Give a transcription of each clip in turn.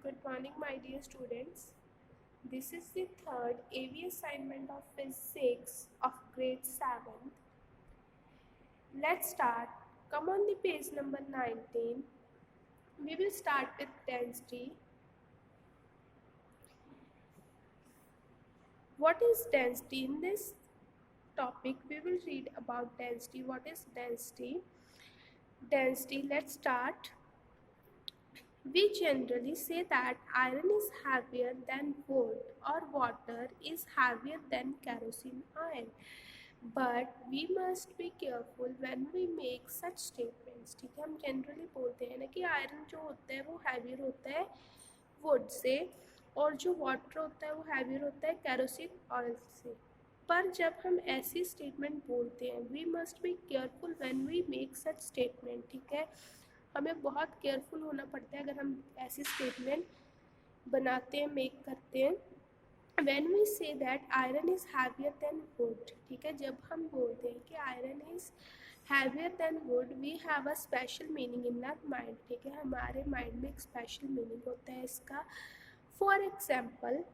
Good morning, my dear students. This is the third AV assignment of Physics of grade 7th. Let's start. Come on the page number 19. We will start with density. What is density? In this topic, we will read about density. What is density? Density, let's start. We generally say that iron is heavier than wood or water is heavier than kerosene oil. But we must be careful when we make such statements. ठीक है, हम generally बोलते हैं ना कि iron जो होता है वो हैवियर होता है वुड से और जो वाटर होता है वो हैवियर होता है केरोसिन ऑयल से. पर जब हम ऐसी स्टेटमेंट बोलते हैं we must be careful when we make such statement. ठीक है, हमें बहुत केयरफुल होना पड़ता है अगर हम ऐसी स्टेटमेंट बनाते हैं, मेक करते हैं. When we say that iron is heavier than wood, ठीक है, जब हम बोलते हैं कि iron is heavier than wood, we have a special meaning in our mind. ठीक है, हमारे माइंड में एक स्पेशल मीनिंग होता है इसका. For example,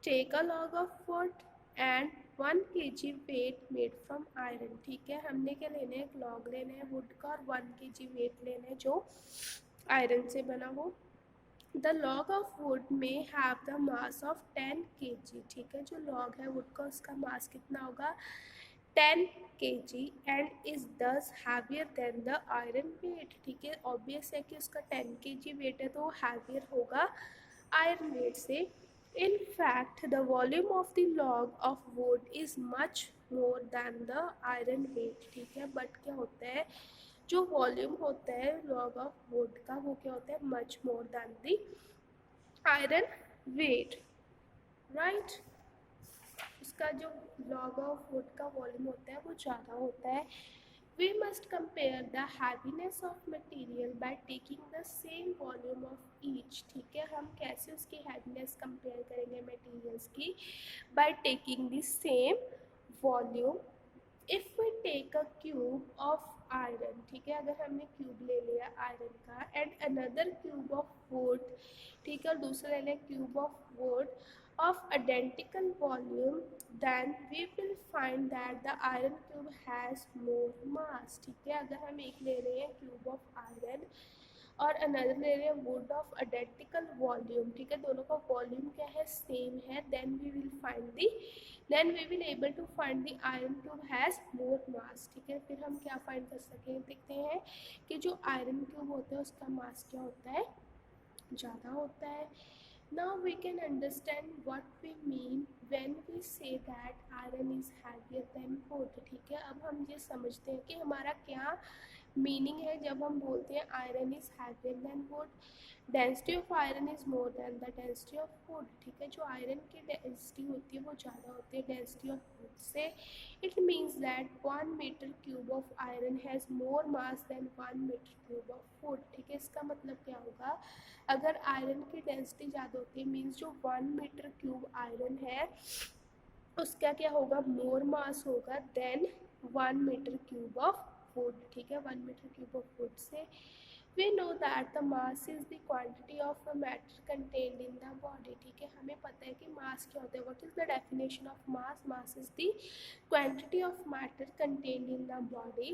take a log of wood and 1 kg weight made from iron. ठीक है, हमने क्या लेना है, एक लॉग लेना है वुड का और 1 kg वेट लेना है जो आयरन से बना हो. द लॉग ऑफ वुड में have the mass of 10 kg. ठीक है, जो लॉग है वुड का उसका मास कितना होगा 10 kg and is this heavier than the iron weight. ठीक है, ऑब्वियस है कि उसका 10 kg वेट है तो वो हैवियर होगा आयरन वेट से. In fact the volume of the log of wood is much more than the iron weight. ठीक है, बट क्या होता है जो वॉल्यूम होता है लॉग ऑफ वुड का वो क्या होता है much more than the iron weight. Right, उसका जो लॉग ऑफ वुड का वॉल्यूम होता है वो ज़्यादा होता है. We must compare the heaviness of material by taking the same volume of each. ठीक है, हम कैसे उसकी हैवीनेस कंपेयर करेंगे मटेरियल्स की by taking the same volume. If we take a cube of iron, ठीक है, अगर हमने क्यूब ले लिया आयरन का and another cube of wood, ठीक है, दूसरा ले लिया cube of wood of identical volume, then we will find that the iron cube has more mass. ठीक है, अगर हम एक ले रहे हैं क्यूब ऑफ आयरन और अनदर ले रहे हैं वुड ऑफ आइडेंटिकल वॉल्यूम, ठीक है, दोनों का वॉल्यूम क्या है सेम है, then we will able to find the iron cube has more mass. ठीक है, फिर हम क्या फाइंड कर सकें, देखते हैं कि जो आयरन क्यूब होता है उसका मास क्या होता है ज़्यादा होता है. Now we can understand what we mean when we say that iron is heavier than wood. ठीक है, अब हम ये समझते हैं कि हमारा क्या मीनिंग है जब हम बोलते हैं iron is heavier than wood. Density of iron is more than the density of wood. ठीक है, जो आयरन की डेंसिटी होती है वो ज़्यादा होती है डेंसिटी ऑफ वुड से. It means that 1 metre cube of iron has more mass than 1 metre cube of wood. ठीक है, इसका मतलब क्या होगा, अगर आयरन की डेंसिटी ज़्यादा होती है मीन्स जो 1 मीटर क्यूब आयरन है उसका क्या होगा मोर मास होगा then 1 metre cube of wood. ठीक है, 1 मीटर क्यूब ऑफ वुड से. We know that the mass is the quantity of a matter contained in the body. ठीक है, हमें पता है कि मास क्या होता है. What is the definition of mass? Mass is the quantity of matter contained in the body.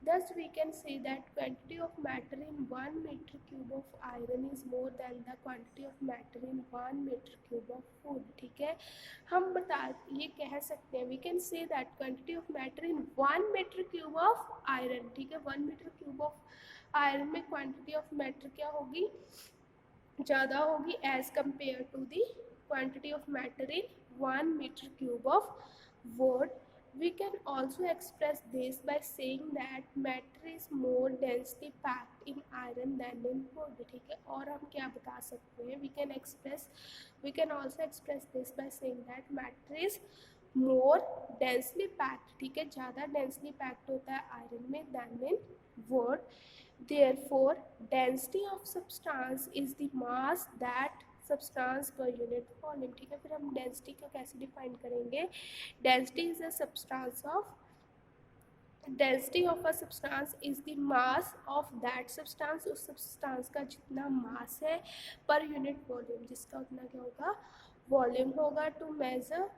Thus we can say that quantity of matter in 1 meter cube of iron is more than the quantity of matter in 1 meter cube of wood. ठीक है, हम ये कह सकते हैं we can say that quantity of matter in 1 meter cube of iron. ठीक है, 1 meter cube of iron में क्वांटिटी ऑफ मैटर क्या होगी ज़्यादा होगी as compared to the quantity of matter in 1 metre cube of wood. We can also express this by saying that matter is more densely packed in iron than in wood. ठीक है, और हम क्या बता सकते हैं we can also express this by saying that matter is more densely packed. ठीक है, ज़्यादा densely packed होता है आयरन में than in wood. Therefore, density of substance is the mass that substance per unit volume. ठीक है, फिर हम density को कैसे डिफाइन करेंगे. Density is a substance of density of a substance is the mass of that substance, उस substance का जितना मास है पर यूनिट वॉल्यूम, जिसका उतना क्या होगा वॉल्यूम होगा। To measure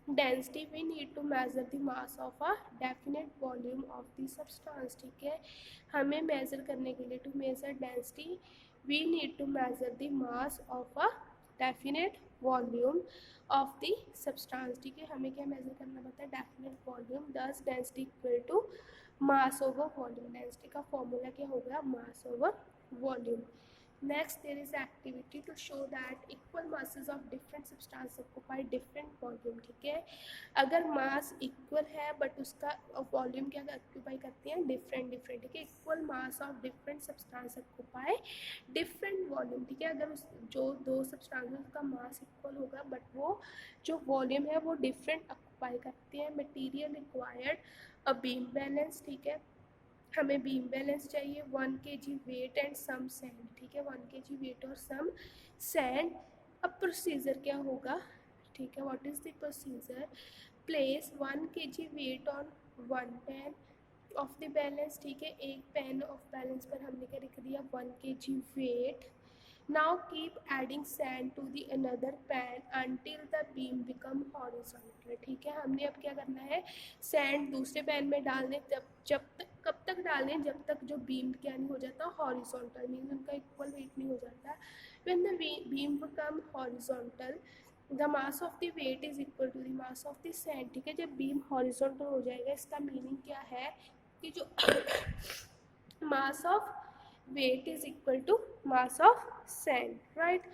density we need to measure the mass of a definite volume of the substance, ठीक है। हमें मेजर करने के लिए to measure density we need to measure the mass of a definite volume of the substance, ठीक है। हमें क्या मेजर करना पड़ता है definite volume, thus density equal to mass over volume. Density का फॉर्मूला क्या होगा mass over volume. Next, there is activity to show that equal masses of different substance occupy different volume, ठीक है। अगर मास इक्वल है but उसका volume क्या occupy करती है डिफरेंट डिफरेंट, ठीक है। Equal mass of different substance occupy different volume, ठीक है। अगर उस जो दो सब्सटेंसेस का मास इक्वल होगा बट वो जो वॉल्यूम है वो डिफरेंट ऑक्यूपाई करती है। Material required a beam balance, ठीक है। हमें बीम बैलेंस चाहिए 1 kg weight and some sand, ठीक है। 1 kg वेट और सम सैंड। अब प्रोसीजर क्या होगा, ठीक है। What is the procedure, place 1 kg weight on 1 pan of the balance, ठीक है। एक पैन ऑफ बैलेंस पर हमने क्या लिख दिया 1 kg weight. Now keep adding sand to the another pan until the beam become horizontal, ठीक है। हमने अब क्या करना है सैंड दूसरे पैन में डालने, जब तक कब तक डालें जब तक जो बीम क्या नहीं हो जाता हॉरिजॉन्टल, मीन्स उनका इक्वल वेट नहीं हो जाता। When the beam become horizontal the mass of the weight is equal to the mass of the sand, ठीक है। जब बीम हॉरिजॉन्टल हो जाएगा इसका मीनिंग क्या है कि जो mass of weight is equal to mass of sand, right.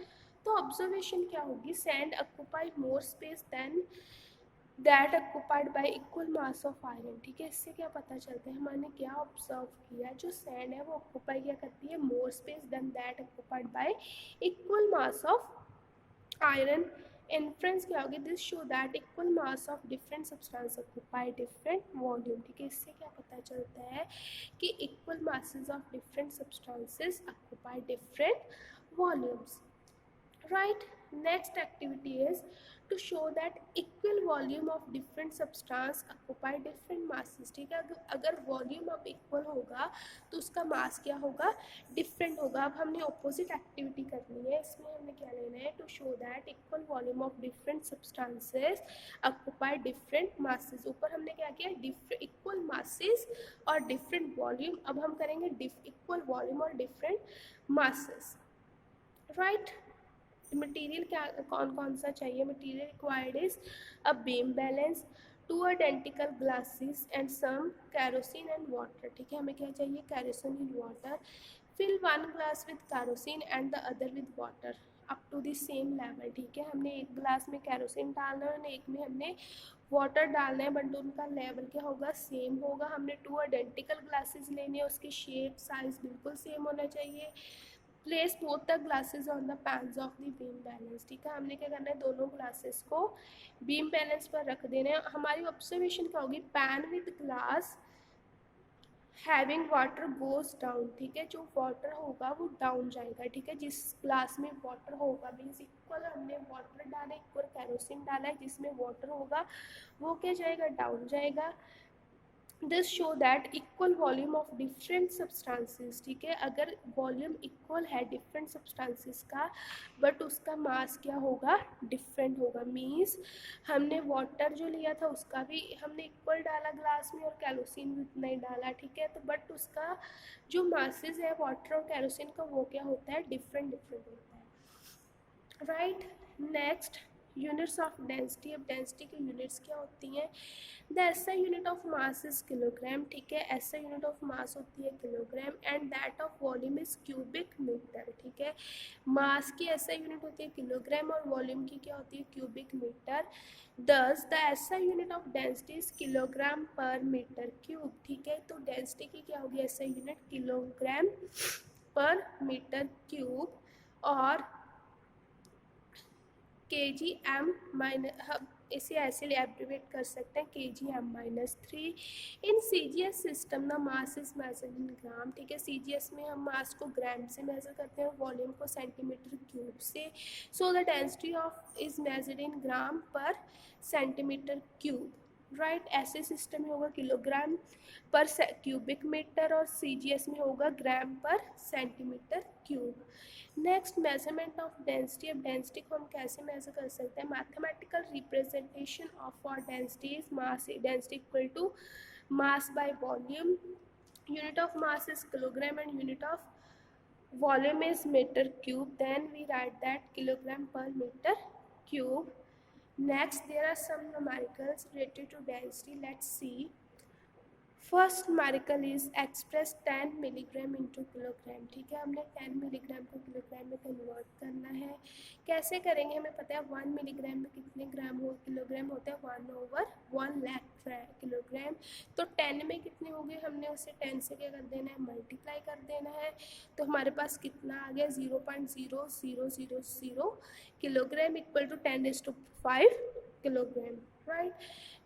तो ऑब्जर्वेशन क्या होगी, sand occupy more space than that occupied by equal mass of iron, ठीक है। इससे क्या पता चलता है, हमने क्या ऑब्जर्व किया, जो सैंड है वो ऑक्यूपाई क्या करती है more space than that occupied by equal mass of iron. Inference क्या होगी, this show that equal mass of different substance occupy different volume, ठीक है। इससे क्या पता चलता है कि equal masses of different substances occupy different volumes, right। Next activity is to show that equal volume of different substance occupy different masses, ठीक है। अगर वॉल्यूम अब इक्वल होगा तो उसका मास क्या होगा डिफरेंट होगा। अब हमने ऑपोजिट एक्टिविटी करनी है, इसमें हमने क्या लेना है to show that equal volume of different substances occupy different masses. ऊपर हमने क्या किया इक्वल मासेस और डिफरेंट वॉल्यूम, अब हम करेंगे इक्वल वॉल्यूम और डिफरेंट मासेस, राइट। मटेरियल क्या कौन कौन सा चाहिए, material required is a beam balance, two identical glasses and some kerosene and water, ठीक है। हमें क्या चाहिए kerosene and water. Fill one glass with kerosene and the other with water up to the same level, ठीक है। हमने एक glass में कैरोसिन डालना है और एक में हमने वाटर डालना है बट उनका लेवल क्या होगा सेम होगा। हमने टू आइडेंटिकल ग्लासेस लेने हैं, उसकी शेप साइज बिल्कुल सेम होना चाहिए। Place both the glasses on the pans of the beam balance, ठीक है। हमने क्या करना है दोनों ग्लासेस को बीम बैलेंस पर रख देना है। हमारी ऑब्जर्वेशन क्या होगी, pan with glass having water goes down, ठीक है। जो वाटर होगा वो डाउन जाएगा, ठीक है। जिस ग्लास में वाटर होगा मीन्स इक्वल हमने वाटर डाला इक्वल कैरोसिन डाला है, जिसमें वाटर होगा वो क्या जाएगा डाउन जाएगा। This show that equal volume of different substances, ठीक है। अगर वॉल्यूम इक्वल है डिफरेंट सब्सटेंसेस का बट उसका मास क्या होगा डिफरेंट होगा, मीन्स हमने वाटर जो लिया था उसका भी हमने इक्वल डाला ग्लास में और कैरोसिन भी उतना ही डाला, ठीक है। तो बट उसका जो मासेस है वाटर और कैरोसिन का वो क्या होता है डिफरेंट डिफरेंट होता है, right. Next units of density. अब डेंसिटी की यूनिट्स क्या होती हैं, the SI unit of mass is kilogram, ठीक है। एसआई यूनिट ऑफ मास होती है kilogram and that of volume is cubic metre, ठीक है। मास की एसआई यूनिट होती है किलोग्राम और वॉल्यूम की क्या होती है क्यूबिक मीटर। दस the SI unit of density is kilogram पर मीटर क्यूब, ठीक है। तो डेंसिटी की क्या होगी एसआई यूनिट किलोग्राम पर मीटर क्यूब और के जी एम माइनस, हम इसे ऐसे एब्रीवेट कर सकते हैं के जी एम -3। इन सी जी एस सिस्टम ना मास इज मेजर्ड इन ग्राम, ठीक है। सी जी एस में हम मास को ग्राम से मेजर करते हैं, वॉल्यूम को सेंटीमीटर क्यूब से। So the density of is measured in gram पर सेंटीमीटर क्यूब, राइट। ऐसे सिस्टम में होगा किलोग्राम पर क्यूबिक मीटर और सीजीएस में होगा ग्राम पर centimetre cube. Next measurement of density. अब डेंसिटी को हम कैसे मेजर कर सकते हैं? Mathematical representation of for density is mass density equal to mass by volume. Unit of mass is kilogram and unit of volume is meter cube. Then we write that kilogram per meter cube. Next, there are some numericals related to density. Let's see. First numerical is express 10 milligram into kilogram. ठीक है, हमने 10 milligram को kilogram में convert करना है। कैसे करेंगे? हमें पता है 1 मिलीग्राम में कितने ग्राम हो किलोग्राम होता है 1/1 लाख किलोग्राम। तो 10 में कितने हो गए? हमने उसे 10 से क्या कर देना है? मल्टीप्लाई कर देना है। तो हमारे पास कितना आ गया? 0.0000 kilogram equal to 10⁵ kilogram, right.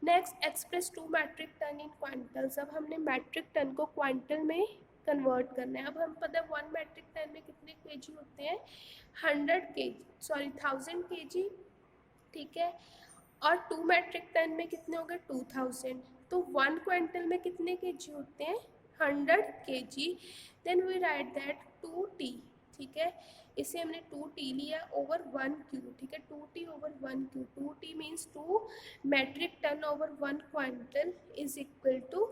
Next, express 2 metric ton in quintals. अब हमने मैट्रिक टन को क्वांटल में कन्वर्ट करना है। अब हम पता है 1 मैट्रिक टन में कितने केजी होते हैं? 1000 केजी, ठीक है। और 2 मैट्रिक टन में कितने हो गए? 2000। तो 1 क्विंटल में कितने केजी होते हैं? 100 KG. Then we write that 2t, ठीक है। इसे हमने 2t लिया ओवर 1 क्यू, ठीक है। 2t over 1 Q, 2t means 2 metric ton over 1 quintal is equal to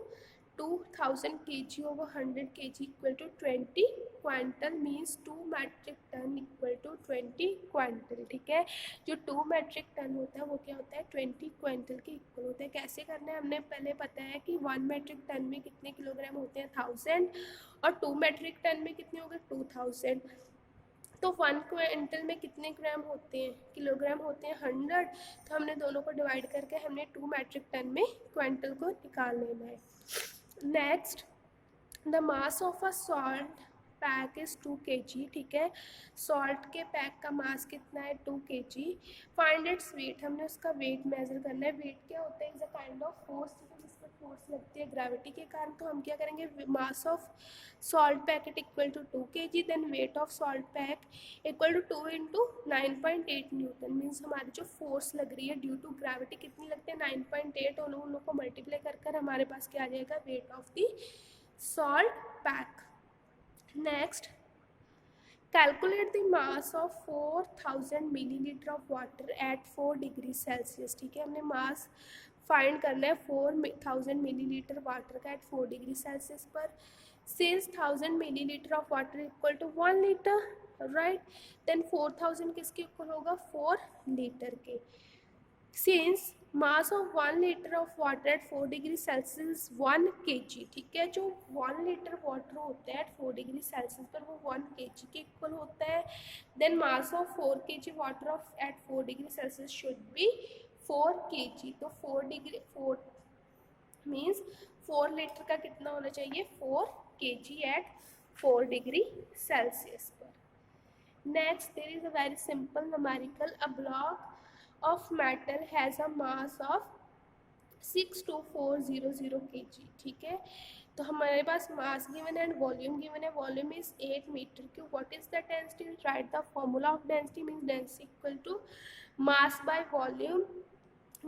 2000 kg over 100 kg equal to 20 quintal means 2 metric ton equal to 20 quintal, ठीक है। जो 2 मैट्रिक टन होता है वो क्या होता है? 20 क्विंटल के इक्वल होता है। कैसे करना है? हमने पहले पता है कि 1 मैट्रिक टन में कितने किलोग्राम होते हैं? 1000, और 2 मैट्रिक टन में कितने हो गए? 2000। तो 1 क्विंटल में कितने ग्राम होते हैं? किलोग्राम होते हैं 100। तो हमने दोनों को डिवाइड करके हमने 2 मैट्रिक टन में क्विंटल को निकाल लेना है। Next, the mass of a salt pack is 2 kg, ठीक है। सॉल्ट के पैक का मास कितना है? 2 kg। फाइंड इट्स वेट, हमने उसका वेट मेजर करना है। वेट क्या होता है? Is a kind of force, ठीक है, जिस पर फोर्स लगती है ग्रेविटी के कारण। तो हम क्या करेंगे? Mass of salt packet equal to 2 kg, then weight of salt pack equal to 2 into 9.8 newton. Means हमारी जो फोर्स लग रही है ड्यू टू ग्रेविटी कितनी लगती है? 9.8। उन लोगों को मल्टीप्लाई कर हमारे पास क्या आ जाएगा? Weight of the salt pack. Next, calculate the mass of 4000 milliliter of water at 4 degree Celsius, ठीक है। हमने मास फाइंड करना है 4000 मिलीलीटर वाटर का एट 4 डिग्री सेल्सियस पर। Since 1000 millilitre of water equal to 1 litre, right. Then 4000 किसके equal होगा? 4 litre के। Since mass of 1 litre of water at 4 degree Celsius 1 kg, ठीक है। जो 1 लीटर वाटर होता है एट 4 डिग्री सेल्सियस पर वो 1 kg के इक्वल होता है। Then mass of 4 kg water of at 4 degree Celsius should be 4 kg। तो 4 मीन्स 4 लीटर का कितना होना चाहिए? 4 kg एट 4 डिग्री सेल्सियस पर। Next, there is a very simple numerical. A block of metal has a mass of 62400 kg, ठीक है। तो हमारे पास मास गिवन है एंड वॉल्यूम गिवन है। Volume is 8 metre cube. What is the density? Write the formula of density means density equal to mass by volume.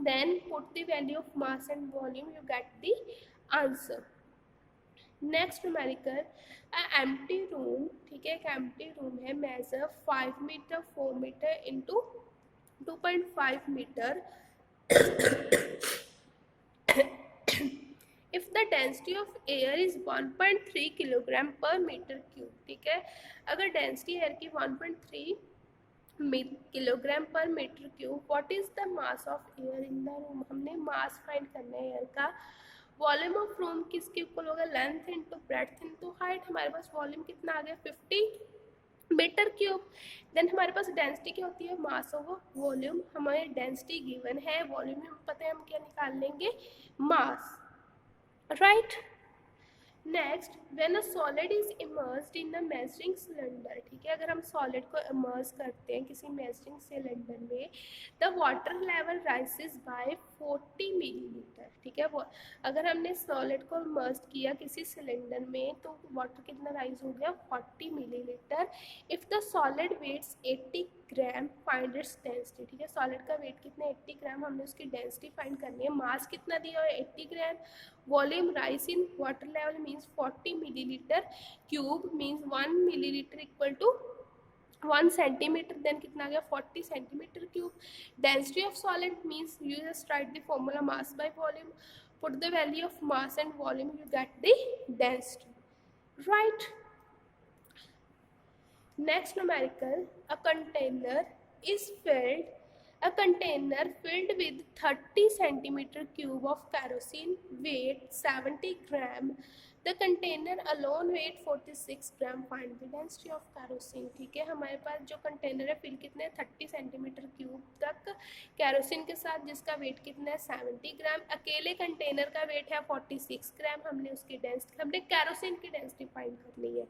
Then put the value of mass and volume, you get the answer. Next numerical, empty room, ठीक है। एक empty room है, measure 5 metre 4 metre into 2.5 meter. If the density of air is 1.3 kilogram per meter cube, ठीक है। अगर density air की 1.3 kilogram पर metre cube, what is the mass of air in the room? हमने mass find करना है air का। Volume of room किसके इक्वल होगा? Length into breadth into height. हमारे पास वॉल्यूम कितना आ गया? 50 मीटर क्यूब। देन हमारे पास डेंसिटी क्या होती है? Mass over volume. हमारे डेंसिटी गिवन है, वॉल्यूम में पता है हम क्या निकाल लेंगे? Mass, right. Next, when a solid is immersed in a measuring cylinder, ठीक है। अगर हम सॉलिड को इमर्स करते हैं किसी मेजरिंग सिलेंडर में, the water level rises by 40 millilitre, ठीक है। वो अगर हमने सॉलिड को मर्ज किया किसी सिलेंडर में तो वाटर कितना राइज हो गया 40 millilitre. If the solid weighs 80 gram find its density, ठीक है। सॉलिड का वेट कितना 80 ग्राम, हमने उसकी डेंसिटी फाइंड करनी है। मास कितना दिया है 80 gram. Volume rise in water level means 40 millilitre cube means 1 millilitre equal to 1 centimetre, then कितना आ गया 40 centimetre cube. Density of solid means you just write the formula mass by volume, put the value of mass and volume, you get the density, right. Next numerical, a container filled with 30 centimeter cube of kerosene weight 70 gram. The container alone weight 46 gram. Find the density of kerosene, ठीक है। हमारे पास जो container है fill कितने 30 centimetre cube तक kerosene के साथ, जिसका वेट कितना है 70 ग्राम। अकेले कंटेनर का वेट है 46 ग्राम। हमने कैरोसिन की डेंसिटी फाइंड करनी है।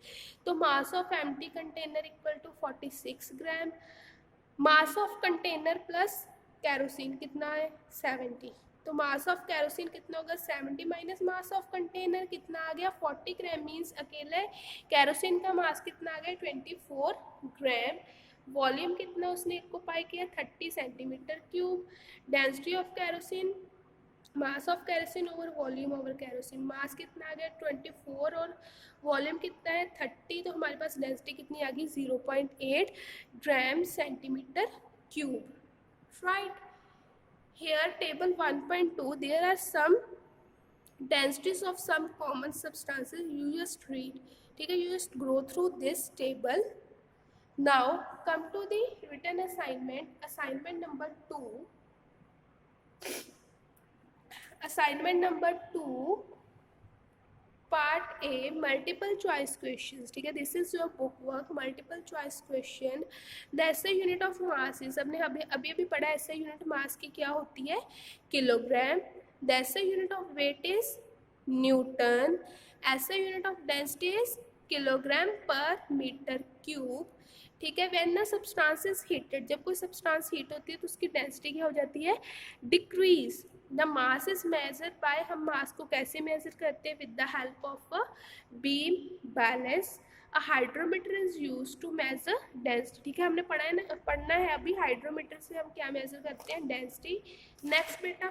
तो mass of empty container equal to 46 gram. Mass of container plus kerosene कितना है 70, तो मास ऑफ कैरोसिन कितना होगा 70 माइनस मास ऑफ कंटेनर कितना आ गया 40 ग्राम। मीन्स अकेले कैरोसिन का मास कितना आ गया 24 ग्राम। वॉल्यूम कितना उसने ऑक्यूपाई किया 30 centimetre cube. Density of kerosene, mass of kerosene over volume over kerosene, mass कितना आ गया 24 और वॉल्यूम कितना है 30, तो हमारे पास डेंसिटी कितनी आ गई 0.8 gram centimetre cube, right. Here table 1.2 there are some densities of some common substances, you just read, ठीक है, you just go through this table. Now come to the written assignment. Assignment number 2 part A multiple choice questions, ठीक है। This is your book work, multiple choice question. The SI unit of mass is, हमने अभी अभी पढ़ा SI unit mass की क्या होती है kilogram. The SI unit of weight is newton. SI unit of density is kilogram पर metre cube, ठीक है। When the substance is heated, जब कोई सब्सटेंस हीट होती है तो उसकी डेंसिटी क्या हो जाती है decrease. The mass is measure by, हम मास को कैसे मेजर करते हैं with the help of a beam balance. A hydrometer is use to measure density, ठीक है। हमने पढ़ना है अभी हाइड्रोमीटर से हम क्या मेजर करते हैं डेंसिटी। नेक्स्ट बेटा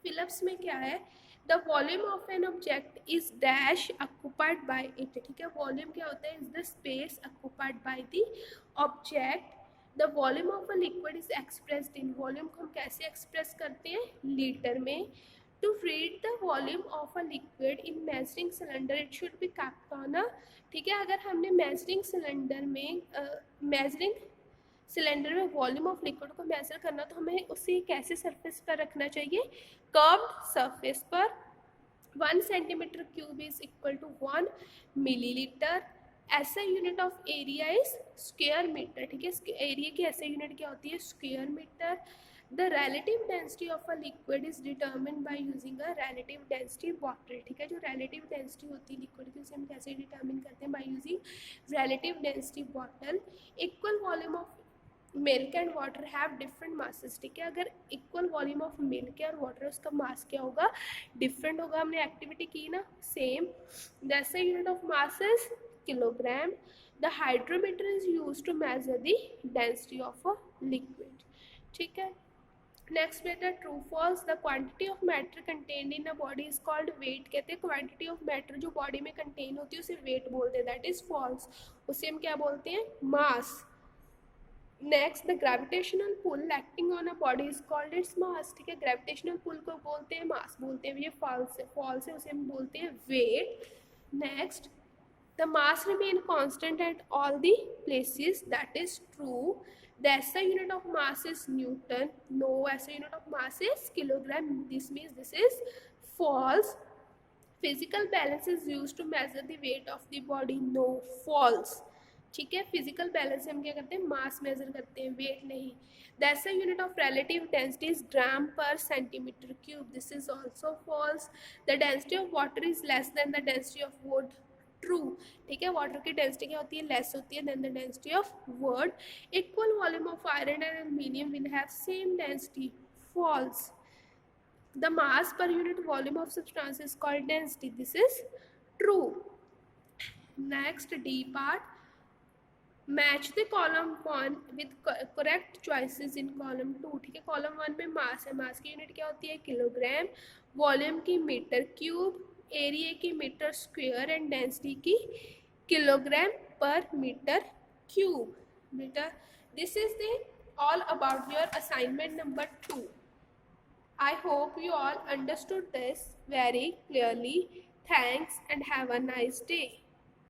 फिलिप्स में क्या है the volume of an object is dash occupied by it, ठीक है। वॉल्यूम क्या होता है is the space occupied by the object. The volume of a liquid is expressed in, volume को हम कैसे एक्सप्रेस करते हैं लीटर में। To read the volume of a liquid in measuring cylinder it should be kept on a, ठीक है। अगर हमने मेजरिंग सिलेंडर में वॉल्यूम ऑफ लिक्विड को मेजर करना तो हमें उसे कैसे सरफेस पर रखना चाहिए कर्व्ड सरफेस पर। 1 centimetre cube is equal to 1 millilitre. ऐसा unit of area is square metre, ठीक है। एरिया की ऐसा यूनिट क्या होती है square metre. The relative density of a liquid is determined by using a relative density bottle, ठीक है। जो relative density होती है लिक्विड की उसे हम कैसे डिटर्मिन करते हैं by using relative density bottle। equal volume of milk and water have different masses, ठीक है। अगर इक्वल वॉल्यूम ऑफ मिल्क है और वाटर है उसका मास क्या होगा डिफरेंट होगा। हमने एक्टिविटी की ना सेम। जैसे unit of mass is kilogram. The hydrometer is use to measure the density of a liquid, ठीक है। नेक्स्ट बेटा true false. The quantity of matter contained in a body is called weight, कहते हैं quantity of matter जो body में contain होती है उसे वेट बोलते हैं, दैट इज फॉल्स। उसे हम क्या बोलते हैं mass. Next the gravitational pull acting on a body is called its mass, ठीक है। ग्रेविटेशनल पुल को बोलते हैं मास बोलते हैं, ये फॉल्स है उसे हम बोलते हैं weight. Next the mass remain constant at all the places, that is true. The SI unit of mass is newton, no SI unit of mass is kilogram, this means this is false. Physical balance is use to measure the weight of the body, no false, ठीक है। Physical balance से हम क्या करते हैं मास major करते हैं weight नहीं। The SI unit of relative density is gram पर centimetre cube, this is also false. The density of water is less than the density of wood, true, ठीक है। वाटर की डेंसिटी क्या होती है लेस होती है then the density of wood. Equal volume of iron and aluminium will have same density, false. The mass per unit volume of substance is called density. This is true. Next D part. Match the column 1 with correct choices in column 2. ठीक है, column 1 में मास है, मास की unit क्या होती है? Kilogram. Volume की metre cube, area की मीटर स्क्वायर एंड डेंसिटी की किलोग्राम पर metre cube. Metre. This is the all about your assignment number 2. I hope you all understood this very clearly. Thanks and have a nice day.